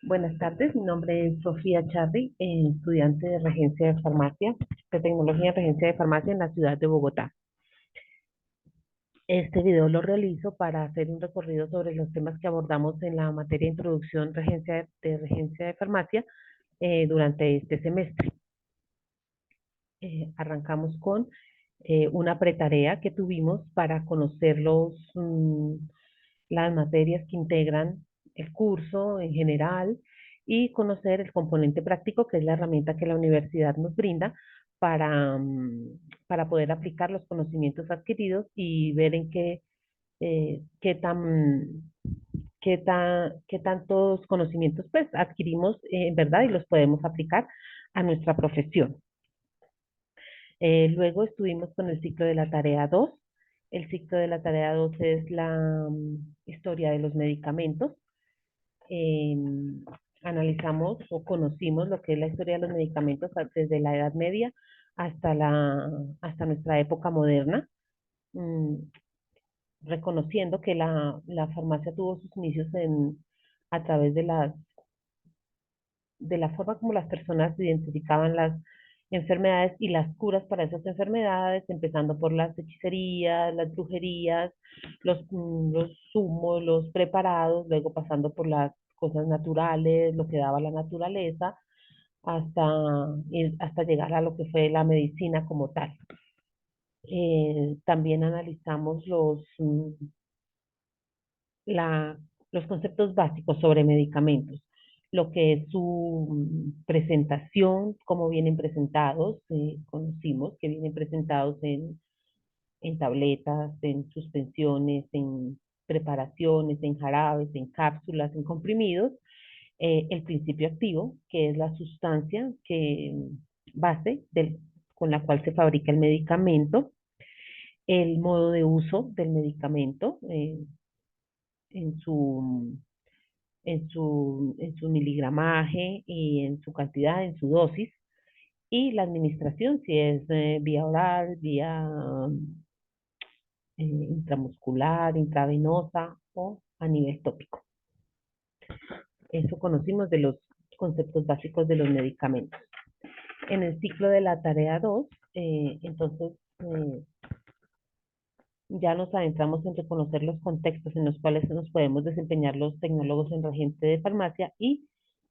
Buenas tardes, mi nombre es Sofía Charri, estudiante de Regencia de Farmacia, de Tecnología en Regencia de Farmacia en la ciudad de Bogotá. Este video lo realizo para hacer un recorrido sobre los temas que abordamos en la materia de Introducción Regencia de Farmacia durante este semestre. Arrancamos con una pretarea que tuvimos para conocer las materias que integran el curso en general y conocer el componente práctico, que es la herramienta que la universidad nos brinda para poder aplicar los conocimientos adquiridos y ver en qué tantos conocimientos pues adquirimos en verdad y los podemos aplicar a nuestra profesión. Luego estuvimos con el ciclo de la tarea 2. El ciclo de la tarea 2 es la historia de los medicamentos. Analizamos o conocimos lo que es la historia de los medicamentos desde la Edad Media hasta nuestra época moderna, mm, reconociendo que la farmacia tuvo sus inicios a través de la forma como las personas identificaban las enfermedades y las curas para esas enfermedades, empezando por las hechicerías, las brujerías, los zumos, los preparados, luego pasando por las cosas naturales, lo que daba la naturaleza, hasta, hasta llegar a lo que fue la medicina como tal. También analizamos la, los conceptos básicos sobre medicamentos, lo que es su presentación, cómo vienen presentados, conocimos que vienen presentados en tabletas, en suspensiones, en preparaciones, en jarabes, en cápsulas, en comprimidos, el principio activo, que es la sustancia base con la cual se fabrica el medicamento, el modo de uso del medicamento, en su, en su miligramaje y en su cantidad, en su dosis, y la administración, si es vía oral, vía intramuscular, intravenosa o a nivel tópico. Eso conocimos de los conceptos básicos de los medicamentos. En el ciclo de la tarea 2, entonces ya nos adentramos en reconocer los contextos en los cuales nos podemos desempeñar los tecnólogos en regente de farmacia y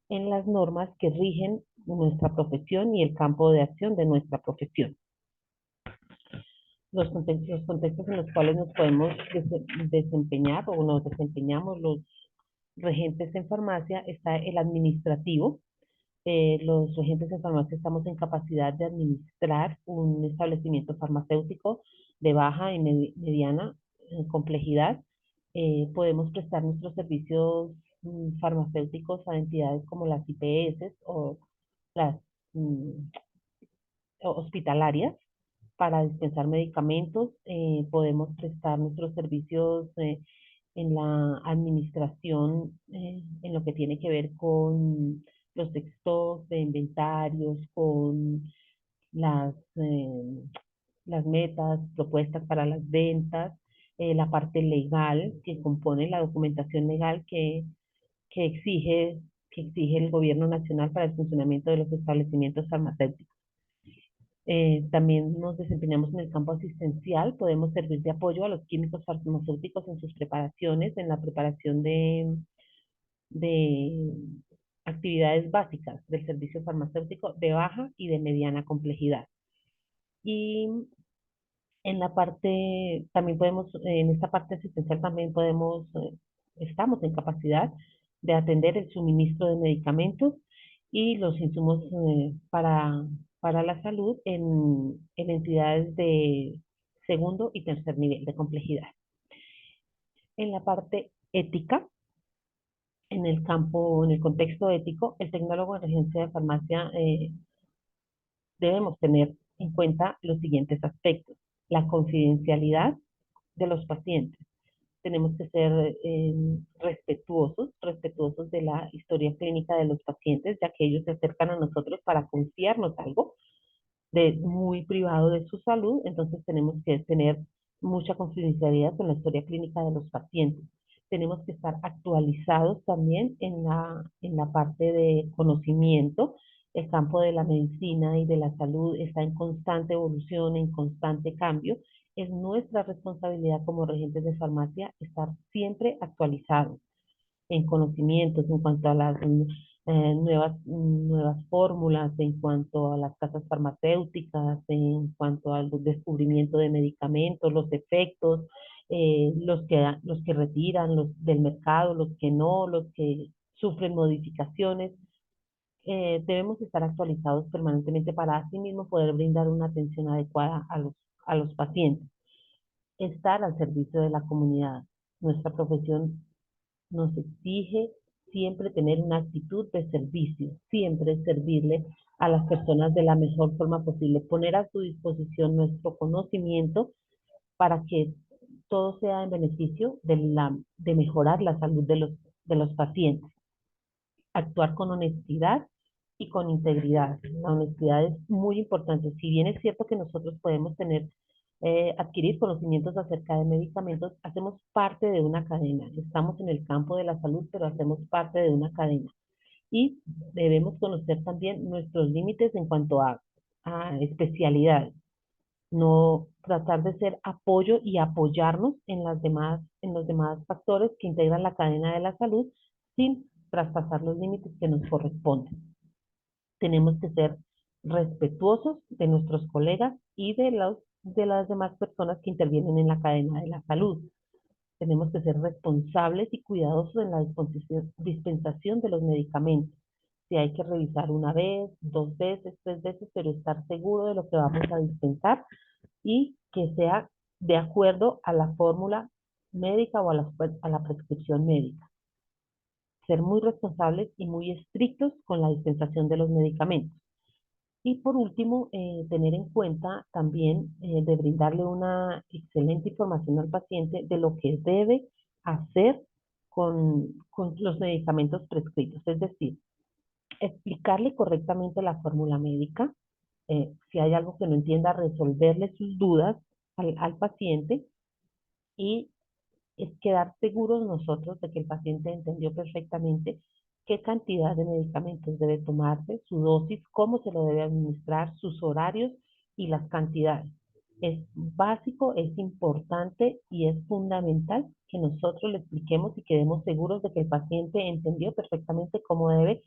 en las normas que rigen nuestra profesión y el campo de acción de nuestra profesión. Los contextos en los cuales nos podemos desempeñar o nos desempeñamos los regentes en farmacia está el administrativo. Los regentes en farmacia estamos en capacidad de administrar un establecimiento farmacéutico de baja y mediana complejidad. Podemos prestar nuestros servicios farmacéuticos a entidades como las IPS o las mm, hospitalarias para dispensar medicamentos. Podemos prestar nuestros servicios en la administración, en lo que tiene que ver con los stocks de inventarios, con las, eh, las metas propuestas para las ventas, la parte legal que compone la documentación legal que exige, que exige el gobierno nacional para el funcionamiento de los establecimientos farmacéuticos. También nos desempeñamos en el campo asistencial, podemos servir de apoyo a los químicos farmacéuticos en sus preparaciones, en la preparación de actividades básicas del servicio farmacéutico de baja y de mediana complejidad. Y en la parte, también podemos, en esta parte asistencial también podemos, estamos en capacidad de atender el suministro de medicamentos y los insumos para la salud en entidades de segundo y tercer nivel de complejidad. En la parte ética, en el campo, en el contexto ético, el tecnólogo en regencia de farmacia debemos tener en cuenta los siguientes aspectos. La confidencialidad de los pacientes. Tenemos que ser respetuosos de la historia clínica de los pacientes, ya que ellos se acercan a nosotros para confiarnos algo de muy privado de su salud, entonces tenemos que tener mucha confidencialidad con la historia clínica de los pacientes. tenemos que estar actualizados también en la parte de conocimiento. El campo de la medicina y de la salud está en constante evolución, en constante cambio. Es nuestra responsabilidad como regentes de farmacia estar siempre actualizados en conocimientos en cuanto a las nuevas fórmulas, en cuanto a las casas farmacéuticas, en cuanto al descubrimiento de medicamentos, los efectos, los que retiran los del mercado, los que no, los que sufren modificaciones. Debemos estar actualizados permanentemente para así mismo poder brindar una atención adecuada a los pacientes. Estar al servicio de la comunidad. Nuestra profesión nos exige siempre tener una actitud de servicio, siempre servirle a las personas de la mejor forma posible, poner a su disposición nuestro conocimiento para que todo sea en beneficio de mejorar la salud de los pacientes. Actuar con honestidad y con integridad. La honestidad es muy importante. Si bien es cierto que nosotros podemos adquirir conocimientos acerca de medicamentos, hacemos parte de una cadena. Estamos en el campo de la salud, pero hacemos parte de una cadena. Y debemos conocer también nuestros límites en cuanto a especialidades. No tratar de ser apoyo y apoyarnos en los demás factores que integran la cadena de la salud sin traspasar los límites que nos corresponden. Tenemos que ser respetuosos de nuestros colegas y de las demás personas que intervienen en la cadena de la salud. Tenemos que ser responsables y cuidadosos en la dispensación de los medicamentos. Si hay que revisar una vez, dos veces, tres veces, pero estar seguro de lo que vamos a dispensar y que sea de acuerdo a la fórmula médica o a la prescripción médica. Ser muy responsables y muy estrictos con la dispensación de los medicamentos. Y por último, tener en cuenta también de brindarle una excelente información al paciente de lo que debe hacer con los medicamentos prescritos. Es decir, explicarle correctamente la fórmula médica, si hay algo que no entienda, resolverle sus dudas al paciente y es quedar seguros nosotros de que el paciente entendió perfectamente qué cantidad de medicamentos debe tomarse, su dosis, cómo se lo debe administrar, sus horarios y las cantidades. Es básico, es importante y es fundamental que nosotros le expliquemos y quedemos seguros de que el paciente entendió perfectamente cómo debe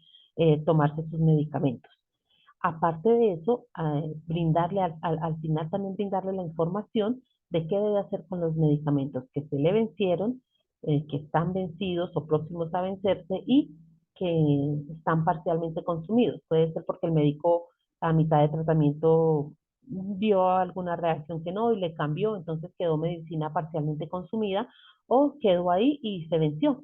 tomarse sus medicamentos. Aparte de eso, brindarle al final también brindarle la información de qué debe hacer con los medicamentos que se le vencieron, que están vencidos o próximos a vencerse y que están parcialmente consumidos. Puede ser porque el médico a mitad de tratamiento vio alguna reacción que no y le cambió, entonces quedó medicina parcialmente consumida o quedó ahí y se venció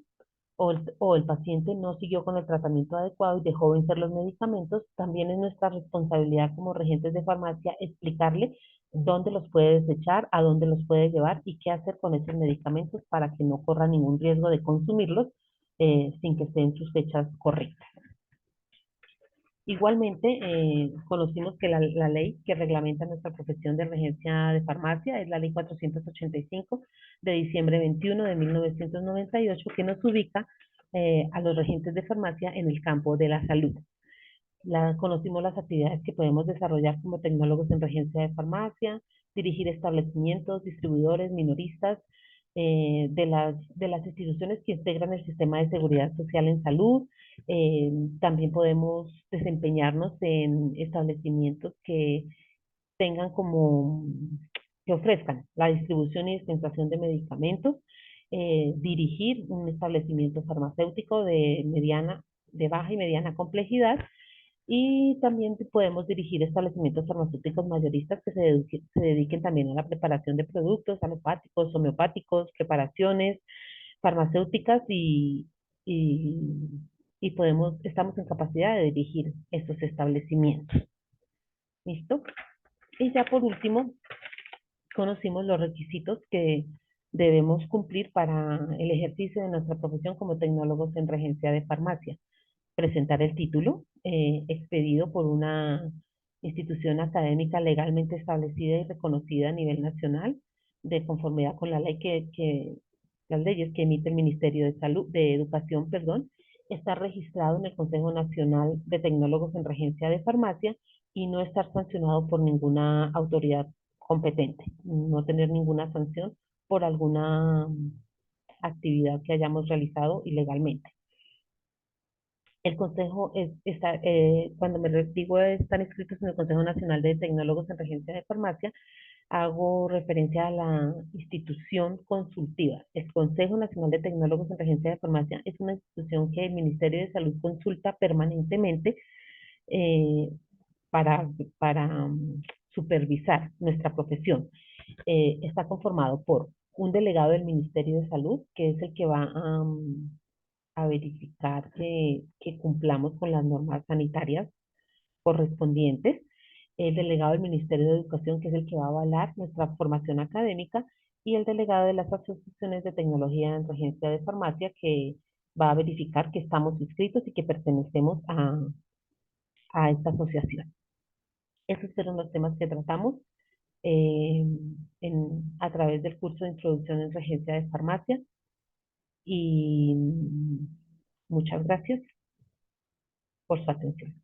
o el paciente no siguió con el tratamiento adecuado y dejó vencer los medicamentos, también es nuestra responsabilidad como regentes de farmacia explicarle dónde los puede desechar, a dónde los puede llevar y qué hacer con esos medicamentos para que no corra ningún riesgo de consumirlos sin que estén en sus fechas correctas. Igualmente, conocimos que la ley que reglamenta nuestra profesión de regencia de farmacia es la ley 485 de diciembre 21 de 1998 que nos ubica a los regentes de farmacia en el campo de la salud. Conocimos las actividades que podemos desarrollar como tecnólogos en regencia de farmacia, dirigir establecimientos, distribuidores, minoristas, de las instituciones que integran el sistema de seguridad social en salud. También podemos desempeñarnos en establecimientos que tengan que ofrezcan la distribución y dispensación de medicamentos, dirigir un establecimiento farmacéutico de baja y mediana complejidad y también podemos dirigir establecimientos farmacéuticos mayoristas que se dediquen también a la preparación de productos alopáticos, homeopáticos, preparaciones farmacéuticas y, estamos en capacidad de dirigir estos establecimientos. ¿Listo? Y ya por último, conocimos los requisitos que debemos cumplir para el ejercicio de nuestra profesión como tecnólogos en regencia de farmacia. Presentar el título expedido por una institución académica legalmente establecida y reconocida a nivel nacional, de conformidad con la ley las leyes que emite el Ministerio de Salud, de Educación, perdón, estar registrado en el Consejo Nacional de Tecnólogos en Regencia de Farmacia y no estar sancionado por ninguna autoridad competente, no tener ninguna sanción por alguna actividad que hayamos realizado ilegalmente. El Consejo está, cuando digo están inscritos en el Consejo Nacional de Tecnólogos en Regencia de Farmacia, hago referencia a la institución consultiva. El Consejo Nacional de Tecnólogos en Regencia de Farmacia es una institución que el Ministerio de Salud consulta permanentemente eh, para, para supervisar nuestra profesión. Está conformado por un delegado del Ministerio de Salud, que es el que va a verificar que cumplamos con las normas sanitarias correspondientes, el delegado del Ministerio de Educación, que es el que va a avalar nuestra formación académica, y el delegado de las asociaciones de tecnología en regencia de farmacia, que va a verificar que estamos inscritos y que pertenecemos a esta asociación. Esos fueron los temas que tratamos eh, a través del curso de introducción en regencia de farmacia y muchas gracias por su atención.